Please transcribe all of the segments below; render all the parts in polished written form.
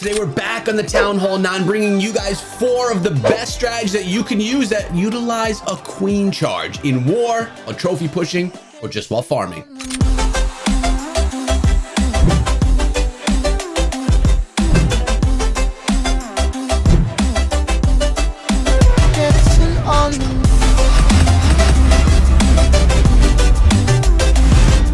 Today we're back on the Town Hall 9, bringing you guys 4 of the best strategies that you can use that utilize a queen charge in war, a trophy pushing, or just while farming.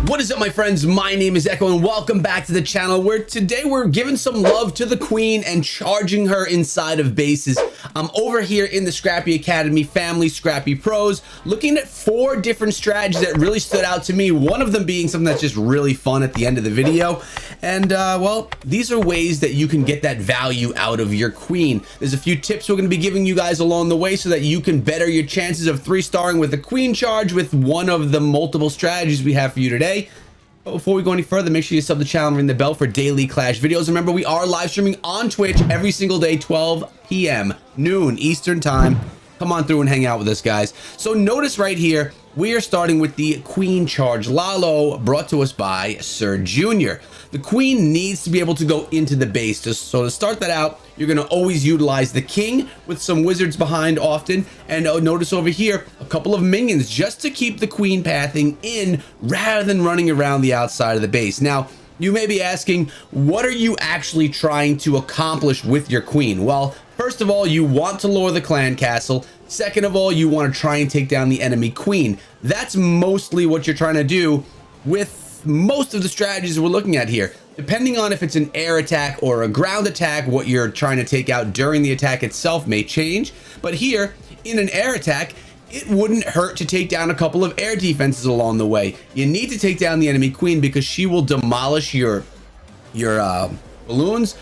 What is up, my friends? My name is Echo and welcome back to the channel, where today we're giving some love to the queen and charging her inside of bases. I'm over here in the Scrappy Academy family, Scrappy Pros, looking at 4 different strategies that really stood out to me. One of them being something that's just really fun at the end of the video. And well, these are ways that you can get that value out of your queen. There's a few tips we're going to be giving you guys along the way so that you can better your chances of 3-starring with a queen charge with one of the multiple strategies we have for you today. But before we go any further, make sure you sub the channel and ring the bell for daily Clash videos. Remember, we are live streaming on Twitch every single day, 12 p.m. noon Eastern time. Come on through and hang out with us, guys. So notice right here, we are starting with the queen charge LaLo, brought to us by Sir Junior. The queen needs to be able to go into the base. So to start that out, you're going to always utilize the king with some wizards behind often. And notice over here, a couple of minions just to keep the queen pathing in rather than running around the outside of the base. Now, you may be asking, what are you actually trying to accomplish with your queen? Well, first of all, you want to lower the clan castle. Second of all, you want to try and take down the enemy queen. That's mostly what you're trying to do with most of the strategies we're looking at here. Depending on if it's an air attack or a ground attack, what you're trying to take out during the attack itself may change. But here, in an air attack, it wouldn't hurt to take down a couple of air defenses along the way. You need to take down the enemy queen because she will demolish your balloons,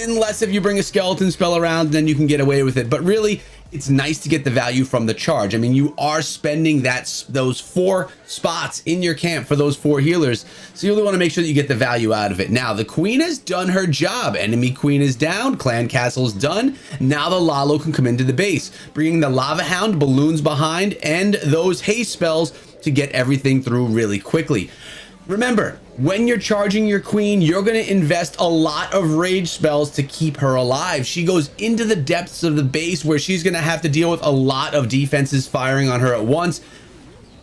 unless if you bring a skeleton spell around, then you can get away with it. But really, it's nice to get the value from the charge. I mean, you are spending those 4 spots in your camp for those 4 healers, so you really want to make sure that you get the value out of it. Now, the queen has done her job. Enemy queen is down, clan castle is done. Now the LaLo can come into the base, bringing the lava hound, balloons behind, and those haste spells to get everything through really quickly. Remember, when you're charging your queen, you're going to invest a lot of rage spells to keep her alive. She goes into the depths of the base where she's going to have to deal with a lot of defenses firing on her at once.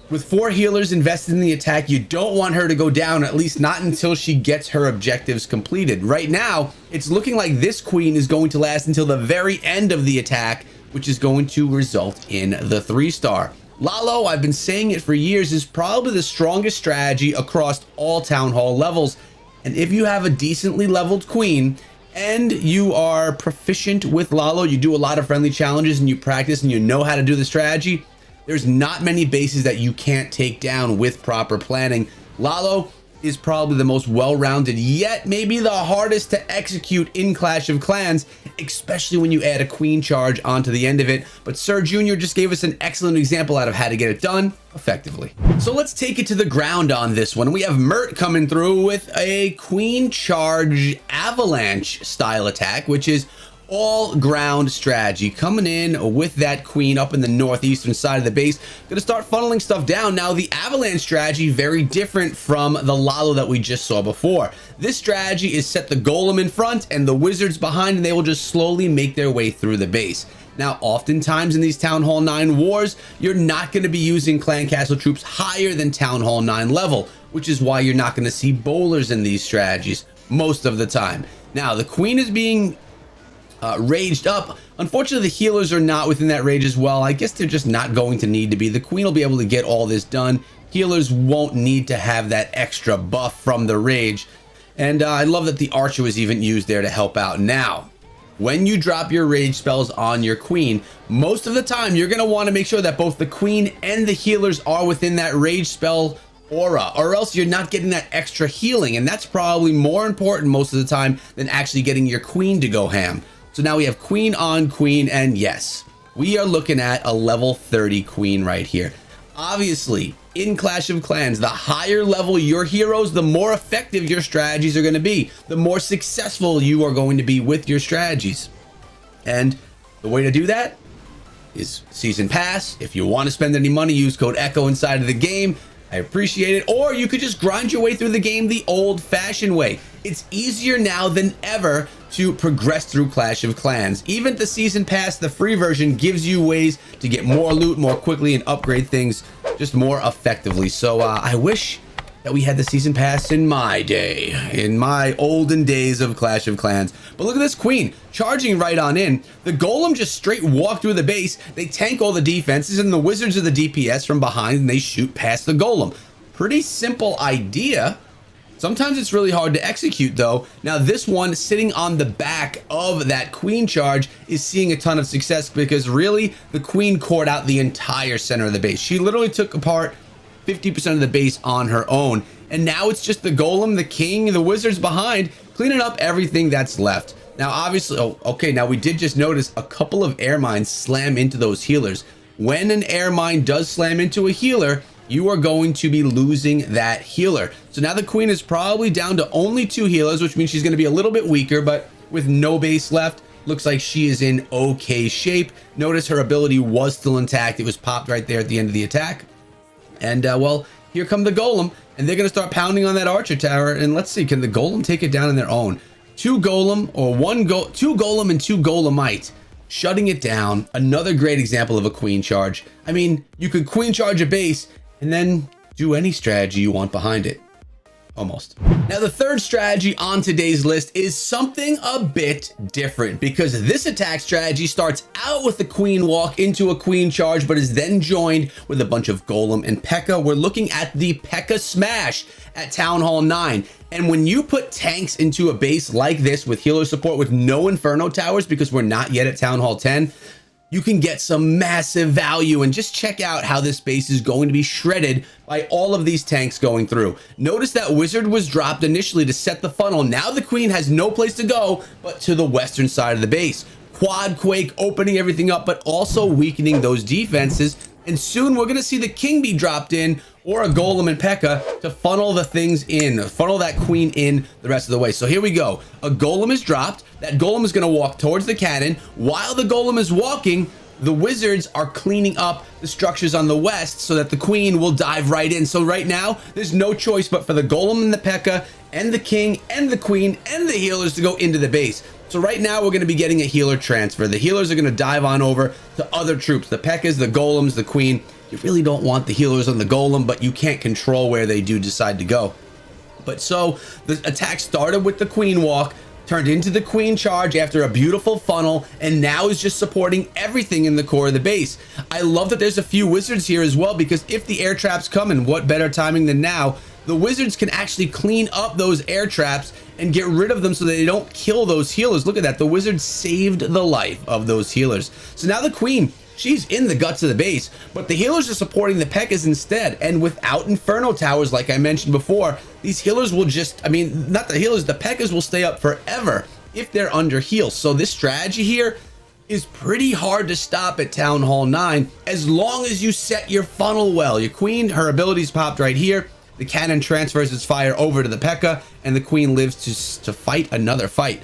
With 4 healers invested in the attack, you don't want her to go down, at least not until she gets her objectives completed. Right now, it's looking like this queen is going to last until the very end of the attack, which is going to result in the 3-star. LaLo, I've been saying it for years, is probably the strongest strategy across all Town Hall levels. And if you have a decently leveled queen and you are proficient with LaLo, you do a lot of friendly challenges and you practice and you know how to do the strategy, there's not many bases that you can't take down with proper planning. LaLo is probably the most well-rounded, yet maybe the hardest to execute in Clash of Clans, especially when you add a queen charge onto the end of it. But Sir Junior just gave us an excellent example out of how to get it done effectively. So let's take it to the ground on this one. We have Mert coming through with a queen charge Avalanche style attack, which is all ground strategy, coming in with that queen up in the northeastern side of the base. Gonna start funneling stuff down. Now, the Avalanche strategy, very different from the LaLo that we just saw before. This strategy is set the golem in front and the wizards behind, and they will just slowly make their way through the base. Now, oftentimes in these Town Hall 9 wars, you're not going to be using clan castle troops higher than Town Hall 9 level, which is why you're not going to see bowlers in these strategies most of the time. Now, the queen is being raged up. Unfortunately, the healers are not within that rage as well. I guess they're just not going to need to be. The queen will be able to get all this done. Healers won't need to have that extra buff from the rage. And I love that the archer was even used there to help out. Now, when you drop your rage spells on your queen, most of the time you're going to want to make sure that both the queen and the healers are within that rage spell aura, or else you're not getting that extra healing. And that's probably more important most of the time than actually getting your queen to go ham. So now we have queen on queen, and yes, we are looking at a level 30 queen right here. Obviously, in Clash of Clans, the higher level your heroes, the more effective your strategies are going to be, the more successful you are going to be with your strategies. And the way to do that is season pass. If you want to spend any money, use code ECHO inside of the game. I appreciate it. Or you could just grind your way through the game the old-fashioned way. It's easier now than ever to progress through Clash of Clans. Even the season pass, the free version, gives you ways to get more loot more quickly and upgrade things just more effectively. So I wish that we had the season pass in my day, in my olden days of Clash of Clans. But look at this queen charging right on in. The golem just straight walk through the base. They tank all the defenses, and the wizards are the DPS from behind, and they shoot past the golem. Pretty simple idea. Sometimes it's really hard to execute though. Now this one sitting on the back of that queen charge is seeing a ton of success because really the queen cored out the entire center of the base. She literally took apart 50% of the base on her own. And now it's just the golem, the king, the wizards behind cleaning up everything that's left. Now obviously, oh, okay, now we did just notice a couple of air mines slam into those healers. When an air mine does slam into a healer, you are going to be losing that healer. So now the queen is probably down to only 2 healers, which means she's going to be a little bit weaker, but with no base left, looks like she is in okay shape. Notice her ability was still intact. It was popped right there at the end of the attack. And well, here come the golem, and they're going to start pounding on that archer tower. And let's see, can the golem take it down on their own? 2 golem or 2 golem and 2 golemite. Shutting it down. Another great example of a queen charge. I mean, you could queen charge a base and then do any strategy you want behind it. Almost. Now the third strategy on today's list is something a bit different because this attack strategy starts out with the queen walk into a queen charge, but is then joined with a bunch of golem and Pekka. We're looking at the Pekka Smash at Town Hall 9. And when you put tanks into a base like this with healer support with no Inferno towers, because we're not yet at Town Hall 10, you can get some massive value. And just check out how this base is going to be shredded by all of these tanks going through. Notice that wizard was dropped initially to set the funnel. Now the queen has no place to go but to the western side of the base. Quad quake opening everything up, but also weakening those defenses. And soon we're going to see the king be dropped in, or a golem and Pekka to funnel the things in, funnel that queen in the rest of the way. So here we go. A golem is dropped. That golem is going to walk towards the cannon. While the golem is walking, the wizards are cleaning up the structures on the west so that the queen will dive right in. So right now, there's no choice but for the golem and the Pekka and the king and the queen and the healers to go into the base. So right now we're going to be getting a healer transfer. The healers are going to dive on over to other troops. The Pekkas, the golems, the queen. You really don't want the healers on the golem, but you can't control where they do decide to go. But so the attack started with the queen walk, turned into the queen charge after a beautiful funnel, and now is just supporting everything in the core of the base. I love that there's a few wizards here as well, because if the air traps come, and what better timing than now, the wizards can actually clean up those air traps and get rid of them so that they don't kill those healers. Look at that. The wizards saved the life of those healers. So now the queen, she's in the guts of the base, but the healers are supporting the Pekkas instead. And without Inferno towers, like I mentioned before, these healers will just, I mean, not the healers, the Pekkas will stay up forever if they're under heal. So this strategy here is pretty hard to stop at Town Hall 9 as long as you set your funnel well. Your queen, her abilities popped right here. The cannon transfers its fire over to the Pekka, and the queen lives to fight another fight.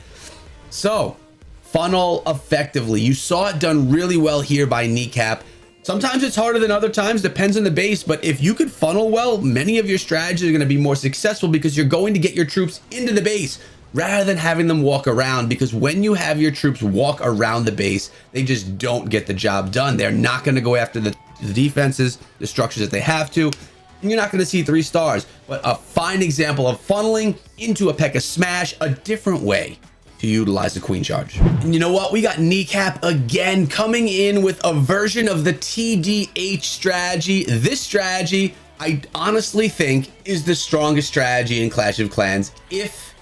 So, funnel effectively. You saw it done really well here by Kneecap. Sometimes it's harder than other times, depends on the base, but if you could funnel well, many of your strategies are going to be more successful because you're going to get your troops into the base rather than having them walk around, because when you have your troops walk around the base, they just don't get the job done. They're not going to go after the defenses, the structures that they have to, and you're not going to see 3 stars. But a fine example of funneling into a Pekka Smash, a different way to utilize the queen charge. And you know what? We got Kneecap again coming in with a version of the TDH strategy. This strategy, I honestly think, is the strongest strategy in Clash of Clans if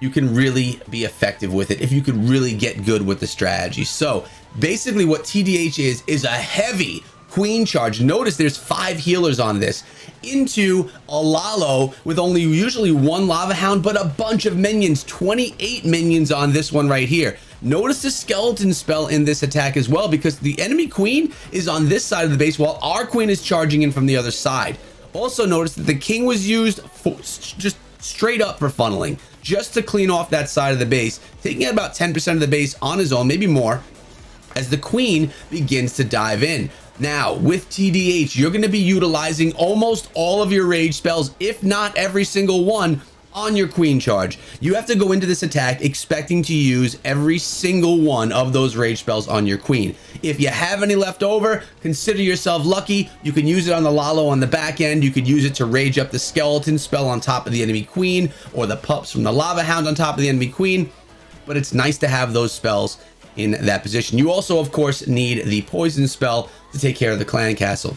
you can really be effective with it, if you could really get good with the strategy. So basically what TDH is a heavy queen charge. Notice there's 5 healers on this into a LaLo with only usually 1 lava hound, but a bunch of minions, 28 minions on this one right here. Notice the skeleton spell in this attack as well, because the enemy queen is on this side of the base while our queen is charging in from the other side. Also notice that the king was used for just straight up for funneling, just to clean off that side of the base, taking out about 10% of the base on his own, maybe more, as the queen begins to dive in. Now, with TDH, you're going to be utilizing almost all of your rage spells, if not every single one, on your queen charge. You have to go into this attack expecting to use every single one of those rage spells on your queen. If you have any left over, consider yourself lucky. You can use it on the LaLo on the back end. You could use it to rage up the skeleton spell on top of the enemy queen, or the pups from the lava hound on top of the enemy queen. But it's nice to have those spells in that position. You also, of course, need the poison spell to take care of the clan castle.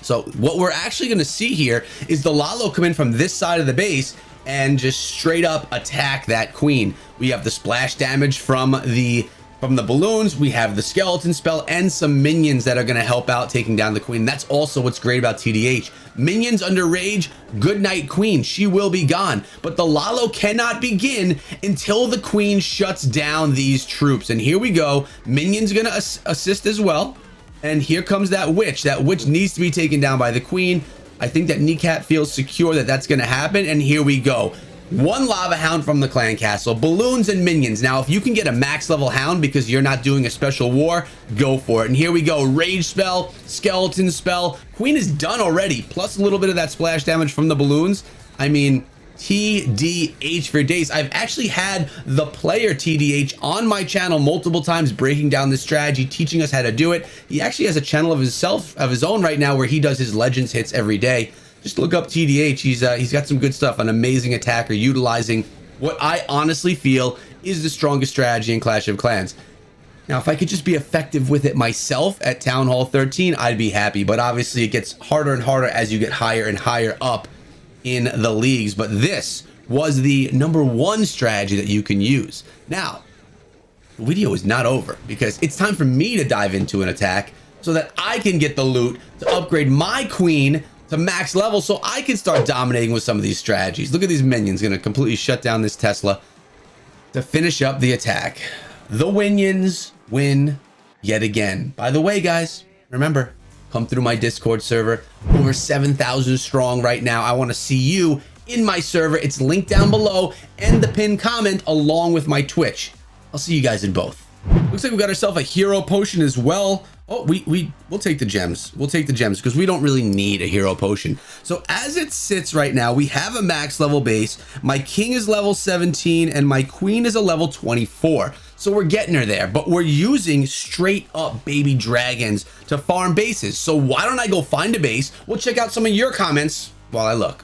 So what we're actually going to see here is the LaLo come in from this side of the base and just straight up attack that queen. We have the splash damage from the balloons. We have the skeleton spell and some minions that are going to help out taking down the queen. That's also what's great about TDH. Minions under rage, good night queen. She will be gone. But the LaLo cannot begin until the queen shuts down these troops. And here we go. Minions going to assist as well. And here comes that witch. That witch needs to be taken down by the queen. I think that Kneecap feels secure that that's going to happen. And here we go. One lava hound from the clan castle, balloons and minions. Now, if you can get a max level hound because you're not doing a special war, go for it. And here we go. Rage spell, skeleton spell. Queen is done already. Plus a little bit of that splash damage from the balloons. I mean, TDH for days. I've actually had the player TDH on my channel multiple times, breaking down this strategy, teaching us how to do it. He actually has a channel of his own right now where he does his legends hits every day. Just look up TDH. He's got some good stuff. An amazing attacker utilizing what I honestly feel is the strongest strategy in Clash of Clans. Now, if I could just be effective with it myself at Town Hall 13, I'd be happy. But obviously, it gets harder and harder as you get higher and higher up in the leagues. But this was the #1 strategy that you can use. Now, the video is not over because it's time for me to dive into an attack so that I can get the loot to upgrade my queen to max level so I can start dominating with some of these strategies. Look at these minions going to completely shut down this Tesla to finish up the attack. The Winions win yet again. By the way, guys, remember, come through my Discord server. Over 7,000 strong right now. I want to see you in my server. It's linked down below and the pinned comment along with my Twitch. I'll see you guys in both. Looks like we got ourselves a hero potion as well. Oh, we'll take the gems. We'll take the gems because we don't really need a hero potion. So as it sits right now, we have a max level base. My king is level 17 and my queen is a level 24. So we're getting her there, but we're using straight up baby dragons to farm bases. So why don't I go find a base? We'll check out some of your comments while I look.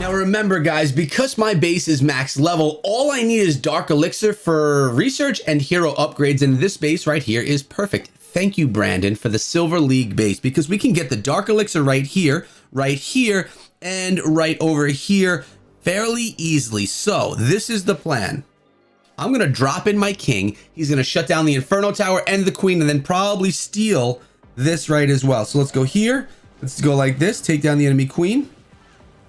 Now remember, guys, because my base is max level, all I need is Dark Elixir for research and hero upgrades, and this base right here is perfect. Thank you, Brandon, for the Silver League base, because we can get the Dark Elixir right here, and right over here fairly easily. So this is the plan. I'm going to drop in my king. He's going to shut down the Inferno Tower and the queen, and then probably steal this right as well. So let's go here. Let's go like this. Take down the enemy queen.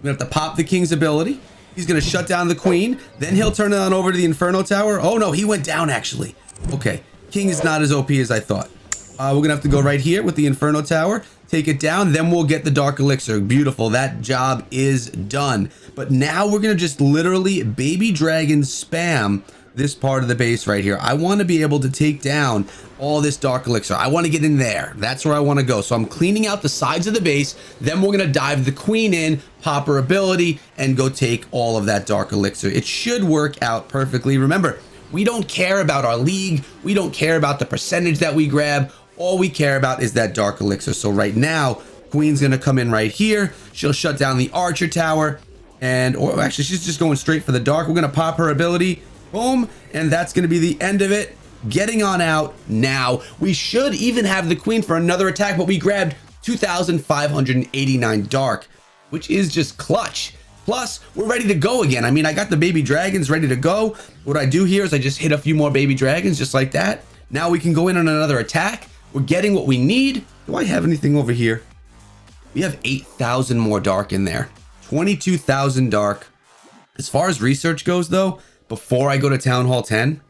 We have to pop the king's ability. He's going to shut down the queen. Then he'll turn it on over to the Inferno Tower. Oh, no, he went down, actually. Okay, king is not as OP as I thought. We're going to have to go right here with the Inferno Tower. Take it down. Then we'll get the Dark Elixir. Beautiful. That job is done. But now we're going to just literally baby dragon spam this part of the base right here. I want to be able to take down all this Dark Elixir. I want to get in there. That's where I want to go. So I'm cleaning out the sides of the base. Then we're going to dive the queen in, pop her ability, and go take all of that Dark Elixir. It should work out perfectly. Remember, we don't care about our league. We don't care about the percentage that we grab. All we care about is that Dark Elixir. So right now, queen's going to come in right here. She'll shut down the Archer Tower. Or actually, she's just going straight for the Dark. We're going to pop her ability. Boom. And that's going to be the end of it. Getting on out now. We should even have the queen for another attack, but we grabbed 2,589 Dark, which is just clutch. Plus, we're ready to go again. I mean, I got the baby dragons ready to go. What I do here is I just hit a few more baby dragons just like that. Now we can go in on another attack. We're getting what we need. Do I have anything over here? We have 8,000 more Dark in there. 22,000 Dark. As far as research goes, though, before I go to Town Hall 10,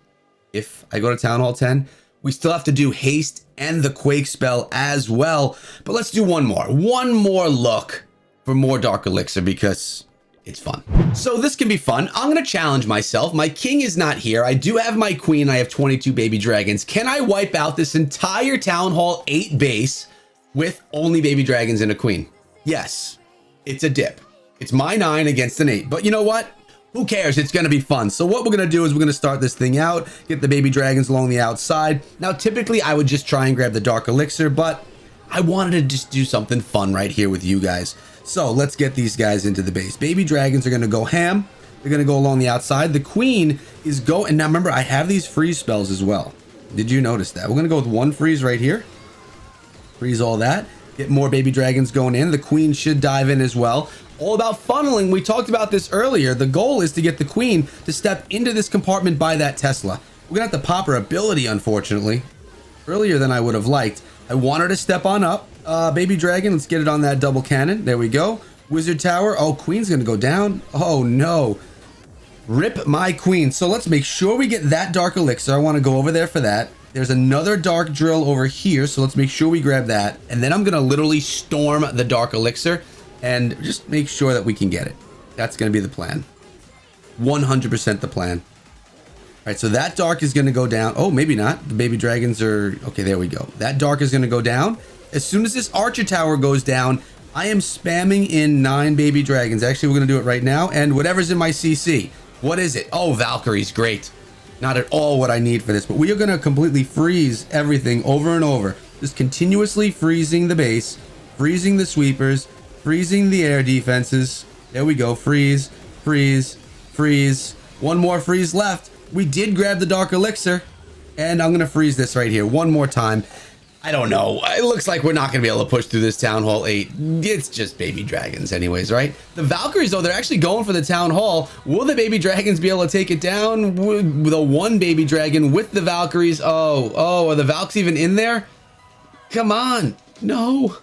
if I go to Town Hall 10, we still have to do haste and the Quake spell as well. But let's do one more look for more Dark Elixir because it's fun. So this can be fun. I'm going to challenge myself. My king is not here. I do have my queen. I have 22 baby dragons. Can I wipe out this entire Town Hall 8 base with only baby dragons and a queen. Yes, it's a dip. It's my 9 against an 8, but you know what? Who cares? It's going to be fun. So what we're going to do is we're going to start this thing out, get the baby dragons along the outside. Now, typically I would just try and grab the dark elixir, but I wanted to just do something fun right here with you guys. So let's get these guys into the base. Baby dragons are going to go ham. They're going to go along the outside. The queen is going, and now remember, I have these freeze spells as well. Did you notice that? We're going to go with 1 freeze right here. Freeze all that. Get more baby dragons going in. The queen should dive in as well. All about funneling. We talked about this earlier. The goal is to get the queen to step into this compartment by that Tesla. We're gonna have to pop her ability, unfortunately, earlier than I would have liked. I want her to step on up. Baby dragon, let's get it on that double cannon. There we go. Wizard tower. Oh, queen's gonna go down. Oh no. Rip my queen. So let's make sure we get that dark elixir. I want to go over there for that. There's another dark drill over here, so let's make sure we grab that. And then I'm gonna literally storm the dark elixir and just make sure that we can get it. That's gonna be the plan. 100% the plan. All right, so that dark is gonna go down. Oh, maybe not. The baby dragons are, okay, there we go. That dark is gonna go down. As soon as this archer tower goes down, I am spamming in 9 baby dragons. Actually, we're gonna do it right now. And whatever's in my CC. What is it? Oh, Valkyrie's great. Not at all what I need for this, but we are going to completely freeze everything over and over. Just continuously freezing the base, freezing the sweepers, freezing the air defenses. There we go. Freeze, freeze, freeze. 1 more freeze left. We did grab the dark elixir, and I'm going to freeze this right here 1 more time. I don't know. It looks like we're not going to be able to push through this Town Hall 8. It's just baby dragons anyways, right? The Valkyries, though, they're actually going for the Town Hall. Will the baby dragons be able to take it down? With the 1 baby dragon with the Valkyries? Oh, are the Valks even in there? Come on. No.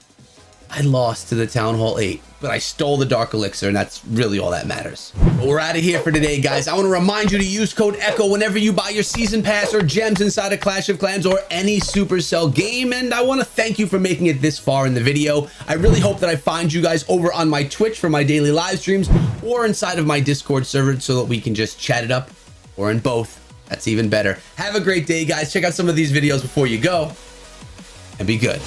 I lost to the Town Hall 8, but I stole the dark elixir, and that's really all that matters. But we're out of here for today, guys. I want to remind you to use code ECHO whenever you buy your season pass or gems inside a Clash of Clans or any Supercell game, and I want to thank you for making it this far in the video. I really hope that I find you guys over on my Twitch for my daily live streams or inside of my Discord server so that we can just chat it up, or in both. That's even better. Have a great day, guys. Check out some of these videos before you go, and be good.